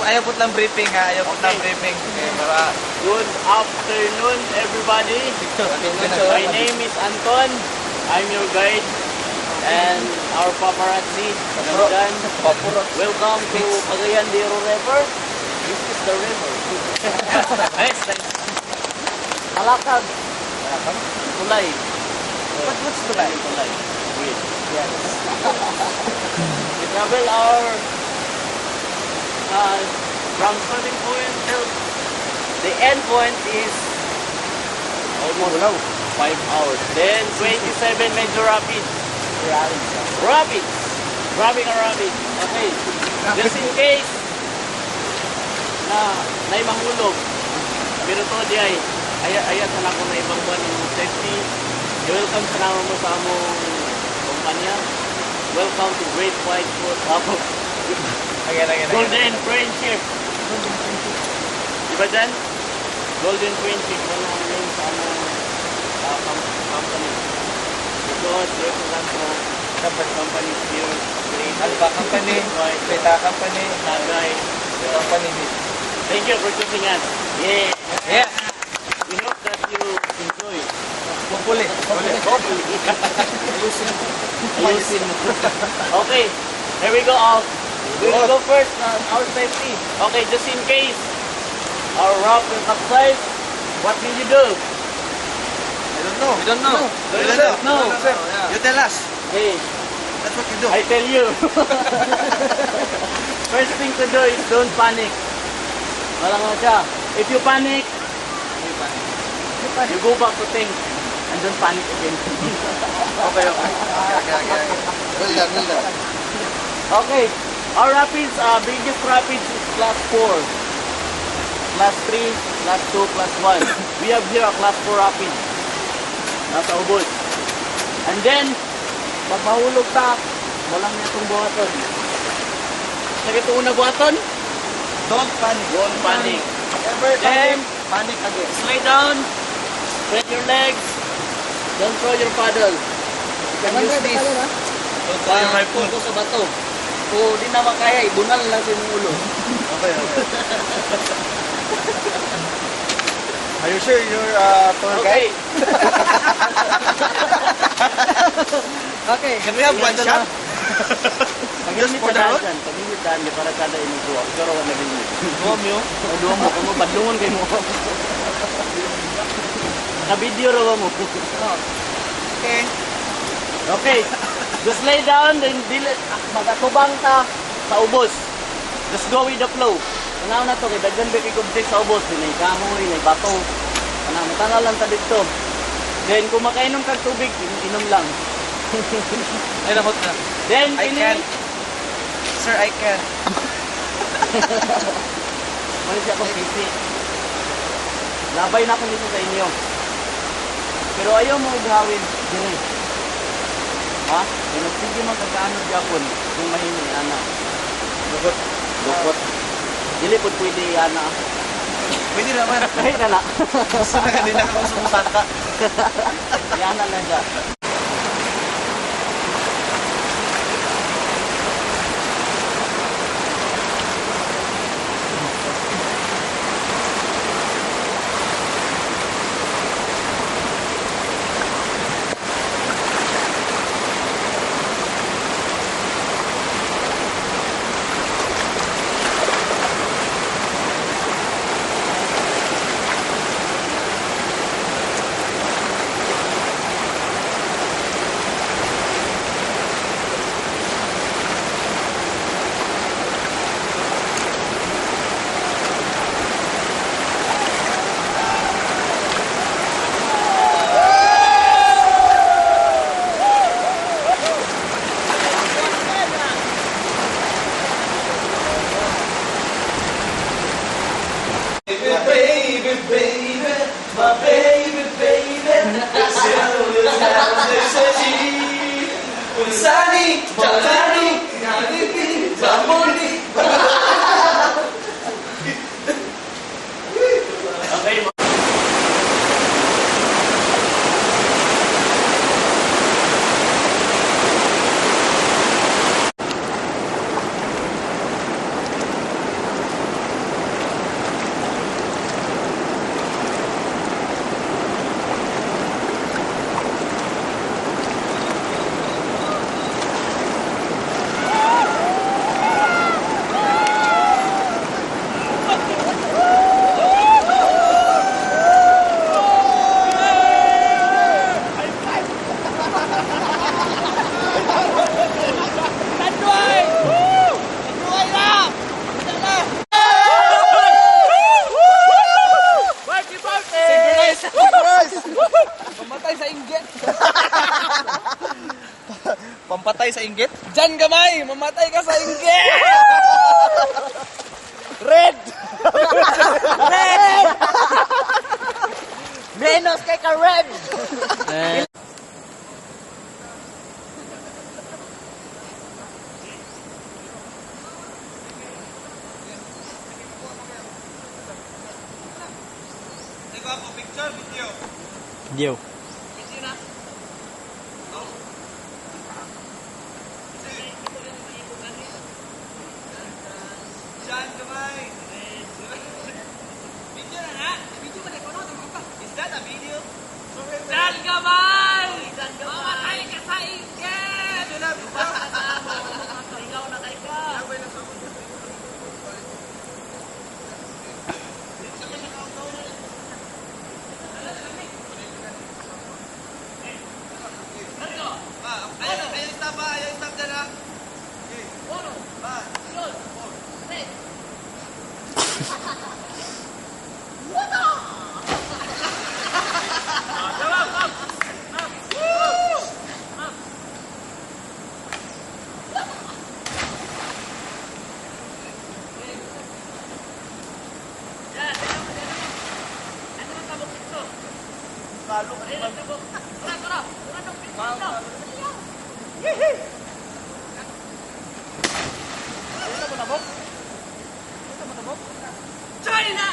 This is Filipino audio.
Ayaw po lang briefing ha, ayaw po lang briefing. Okay, para... Good afternoon, everybody. My name is Anton. I'm your guide and our paparazzi. Welcome to Cagayan de Oro River. This is the river. Nice. Alakad. Tulay. What's tulay? Tulay. Yes. We travel our from starting point till the end point is almost 5 hours. Then 27 major rapids. Rapids. Grabbing a rapid. Okay. Just in case na mahulog. Pero to di ay ayat na ako na ibang buwan yung safety. Welcome sa naman mo sa among kumpanya. Welcome to Great White Foot. Golden Friendship. Diba dyan? Golden Friendship. Wala ang name sa among company. Because there's a lot of separate companies here. Alpha Company, Beta Company, Nagay Company. Thank you for choosing us. Yeah. Yeah. We hope that you enjoy. Hopefully. Ayusin mo. Okay. Here we go. We will go first on our safety. Okay, just in case our rope will capsize, what will you do? I don't know. We don't know. No. You tell us. Okay. That's what you do. I tell you. First thing to do is don't panic. Wala nga siya. If you panic, you go back to think and don't panic again. Okay. Well done. Okay. Our rapids, biggest rapids is class 4. Class 3, class 2, class 1. We have here a class 4 rapids. Nasa ubos. And then, pag mahulog ta, walang niya itong buhaton. Sige ito unang buhaton? Don't panic. Don't panic. Then, panic again. Slay down, spread your legs, don't throw your paddle. You can use this. Don't throw your rifle. Tuko sa bato. Kung di na makaya, ibunal lang sa yung ulo. Okay. Are you sure you're tour Okay. guide? Okay. Can we have one shot? Just for the road? Pag-imitan, di para kada inukuha. Pero wala na rin. Duwam yun? O duwa mo, kung badlungan kayo mo. Naka-video raw mo. Okay. Okay. Just lay down, then magatubang ta sa ubos. Just go with the flow. Tanaw na to, kaya dagdan ba kikubtik sa ubos. Dinay kamoy, dinay bato. Matanaw lang ta dito. Then, kung makainom kang tubig, inom lang. Ay, nakot na. Then, I can. Sir, I can. Malis ako sisi. Labay na ako dito sa inyo. Pero ayaw mo gawin. Dire. Ha? Kung sige man kagano Japon, kung mahimay, ana. Lukot. Dili po pwede, ana. Pwede naman. Kahit na na. Gusto na hindi na ako sumusaka. Yan na lang siya. sa inggit? Diyan gamay! Mamatay ka sa inggit! Red! Red! Menos kay ka red! Ikaw ako, picture, video. Yo. Diyan, gamay. Video na na. Video ba na ikaw? Is that a video? Diyan gamay! Mamatay ka sa inggit! Video na, video. Ikaw na kay ka! Ayaw stop ha, ayaw stop dyan ha. Okay. Uno, Ba. dos, tres. Kalo ka naman. China!